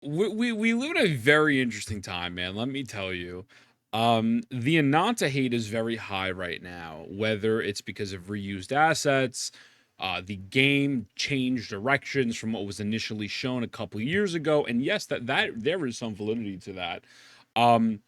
we live in a very interesting time, man. Let me tell you. The Ananta hate is very high right now, whether it's because of reused assets, the game changed directions from what was initially shown a couple years ago, and yes, that there is some validity to that. Um,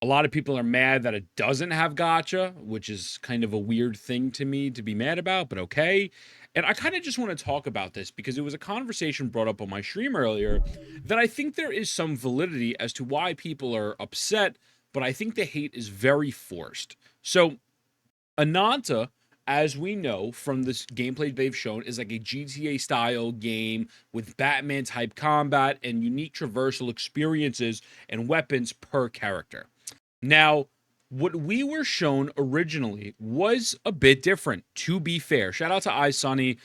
a lot of people are mad that it doesn't have Gacha, which is kind of a weird thing to me to be mad about, but okay. And I kind of just want to talk about this because it was a conversation brought up on my stream earlier that I think there is some validity as to why people are upset, but I think the hate is very forced. So, Ananta, as we know from this gameplay they've shown, is like a GTA style game with Batman type combat and unique traversal experiences and weapons per character. Now, what we were shown originally was a bit different, to be fair. Shout out to iSunny.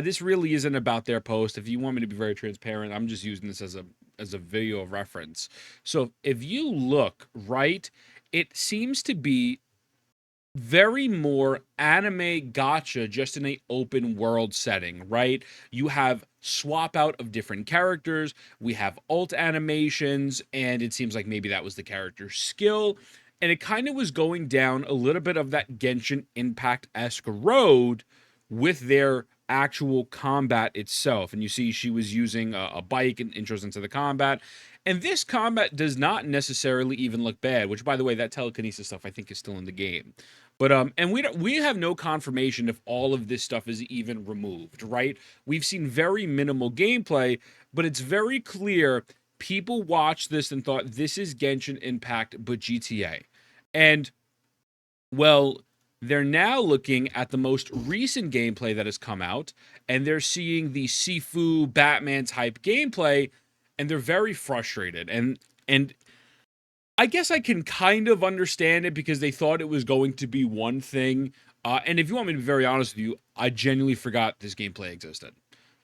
This really isn't about their post. If you want me to be very transparent, I'm just using this as a video of reference. So if you look right, it seems to be very more anime gotcha just in a open world setting, right? You have swap out of different characters, we have alt animations, and it seems like maybe that was the character's skill, and it kind of was going down a little bit of that Genshin Impact-esque road with their actual combat itself. And you see she was using a bike and intros into the combat, and this combat does not necessarily even look bad, which, by the way, that telekinesis stuff I think is still in the game. But and we have no confirmation if all of this stuff is even removed, right? We've seen very minimal gameplay, but it's very clear people watched this and thought this is Genshin Impact but GTA. And well, they're now looking at the most recent gameplay that has come out, and they're seeing the Sifu Batman type gameplay, and they're very frustrated. And I guess I can kind of understand it because they thought it was going to be one thing. And if you want me to be very honest with you, I genuinely forgot this gameplay existed.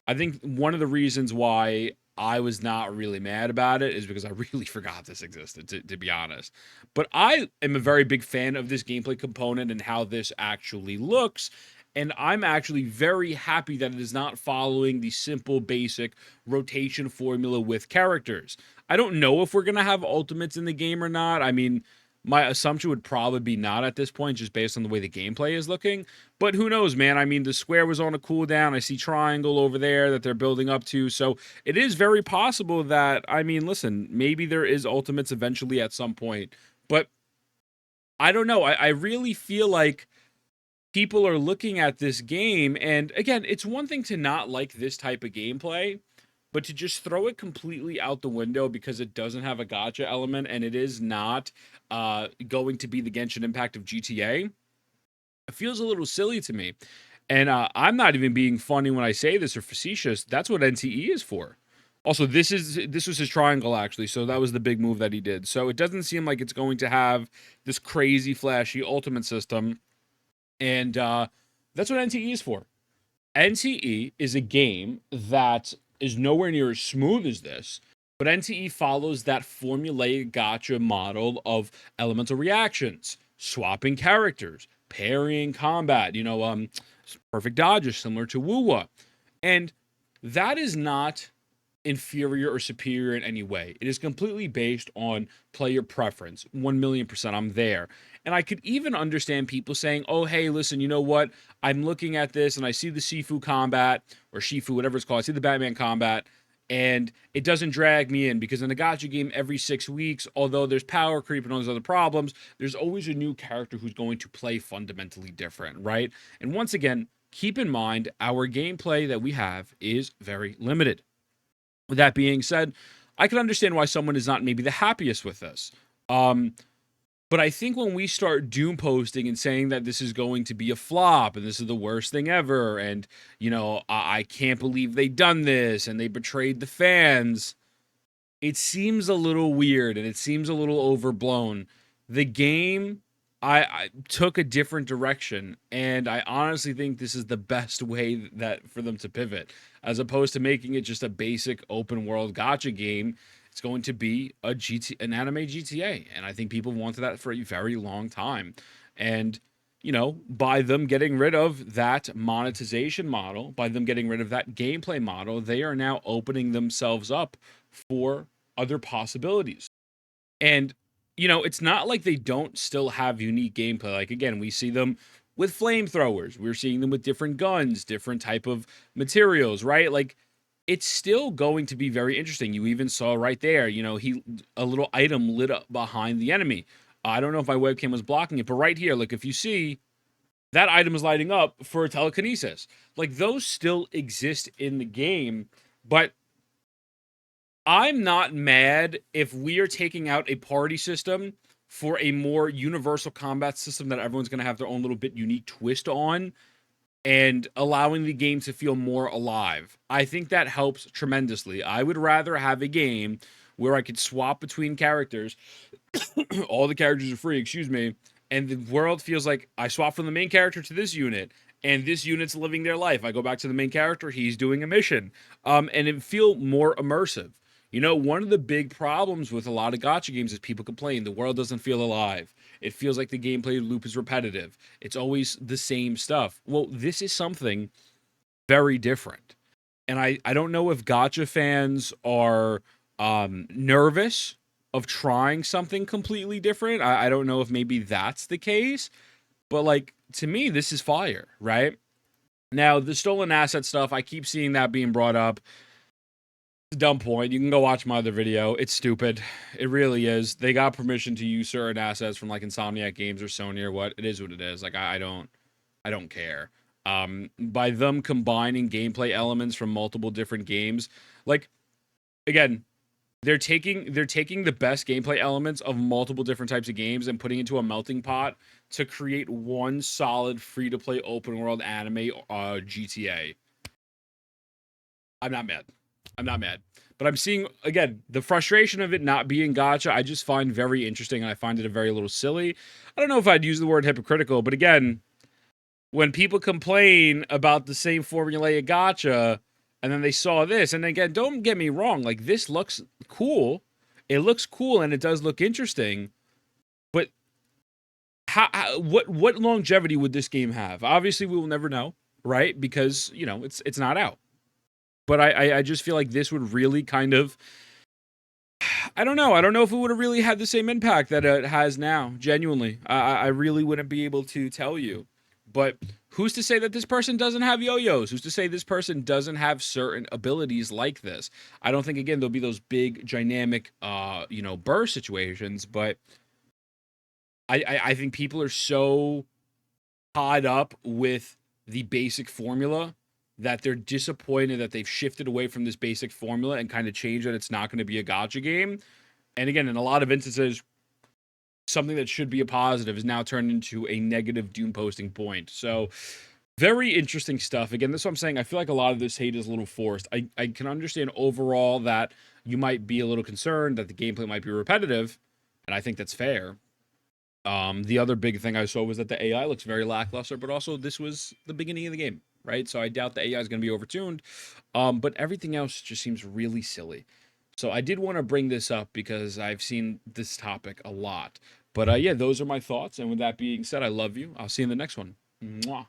I think one of the reasons why I was not really mad about it is because I really forgot this existed, to be honest. But I am a very big fan of this gameplay component and how this actually looks. And I'm actually very happy that it is not following the simple, basic rotation formula with characters. I don't know if we're going to have ultimates in the game or not. I mean, my assumption would probably be not at this point, just based on the way the gameplay is looking. But who knows, man? I mean, the square was on a cooldown. I see triangle over there that they're building up to. So it is very possible that, I mean, listen, maybe there is ultimates eventually at some point. But I don't know. I really feel like people are looking at this game, and again, it's one thing to not like this type of gameplay, but to just throw it completely out the window because it doesn't have a gotcha element and it is not going to be the Genshin Impact of GTA, it feels a little silly to me. And I'm not even being funny when I say this or facetious. That's what NTE is for. Also, this was his triangle actually, so that was the big move that he did. So it doesn't seem like it's going to have this crazy flashy ultimate system, and that's what NTE is for. NTE is a game that is nowhere near as smooth as this, but NTE follows that formulaic gotcha model of elemental reactions, swapping characters, parrying combat, perfect dodges similar to Wuwa. And that is not inferior or superior in any way. It is completely based on player preference. 1,000,000%, I'm there. And I could even understand people saying, oh, hey, listen, you know what? I'm looking at this and I see the Sifu combat, or Shifu, whatever it's called. I see the Batman combat, and it doesn't drag me in because in a gacha game every 6 weeks, although there's power creep and all those other problems, there's always a new character who's going to play fundamentally different, right? And once again, keep in mind our gameplay that we have is very limited. With that being said, I can understand why someone is not maybe the happiest with this. Um, but I think when we start doom posting and saying that this is going to be a flop and this is the worst thing ever, and I can't believe they done this and they betrayed the fans, it seems a little weird and it seems a little overblown. The game, I took a different direction, and I honestly think this is the best way that for them to pivot, as opposed to making it just a basic open world gotcha game. It's going to be an anime GTA, and I think people wanted that for a very long time. And by them getting rid of that monetization model, by them getting rid of that gameplay model, they are now opening themselves up for other possibilities. And, it's not like they don't still have unique gameplay. Like, again, we see them with flamethrowers. We're seeing them with different guns, different type of materials, right? Like, it's still going to be very interesting. You even saw right there, a little item lit up behind the enemy. I don't know if my webcam was blocking it, but right here, like if you see that item is lighting up for telekinesis. Like those still exist in the game, but I'm not mad if we are taking out a party system for a more universal combat system that everyone's going to have their own little bit unique twist on and allowing the game to feel more alive. I think that helps tremendously. I would rather have a game where I could swap between characters. All the characters are free, excuse me, and the world feels like I swap from the main character to this unit, and this unit's living their life. I go back to the main character, he's doing a mission, and it feel more immersive. One of the big problems with a lot of gacha games is people complain the world doesn't feel alive. It feels like the gameplay loop is repetitive. It's always the same stuff. Well, this is something very different. And I don't know if gacha fans are nervous of trying something completely different. I don't know if maybe that's the case. But like to me, this is fire, right? Now, the stolen asset stuff, I keep seeing that being brought up. It's a dumb point. You can go watch my other video. It's stupid. It really is. They got permission to use certain assets from like Insomniac Games or Sony or what. It is what it is. Like I don't care. By them combining gameplay elements from multiple different games, like again, they're taking the best gameplay elements of multiple different types of games and putting into a melting pot to create one solid free to play open world anime GTA. I'm not mad. I'm not mad. But I'm seeing again the frustration of it not being gacha. I just find very interesting, and I find it a very little silly. I don't know if I'd use the word hypocritical, but again, when people complain about the same formulaic gacha, and then they saw this, and again, don't get me wrong, like this looks cool. It looks cool, and it does look interesting. But what longevity would this game have? Obviously, we will never know, right? Because it's not out. But I just feel like this would really kind of I don't know. I don't know if it would have really had the same impact that it has now. Genuinely, I really wouldn't be able to tell you. But who's to say that this person doesn't have yo-yos? Who's to say this person doesn't have certain abilities like this? I don't think again there'll be those big dynamic, burst situations. But I think people are so caught up with the basic formula that they're disappointed that they've shifted away from this basic formula and kind of changed that it's not going to be a gacha game. And again, in a lot of instances, something that should be a positive is now turned into a negative doom posting point. So very interesting stuff. Again, that's what I'm saying. I feel like a lot of this hate is a little forced. I can understand overall that you might be a little concerned that the gameplay might be repetitive, and I think that's fair. The other big thing I saw was that the AI looks very lackluster, but also this was the beginning of the game, right? So I doubt the AI is going to be overtuned. But everything else just seems really silly. So I did want to bring this up because I've seen this topic a lot. But yeah, those are my thoughts. And with that being said, I love you. I'll see you in the next one. Mwah.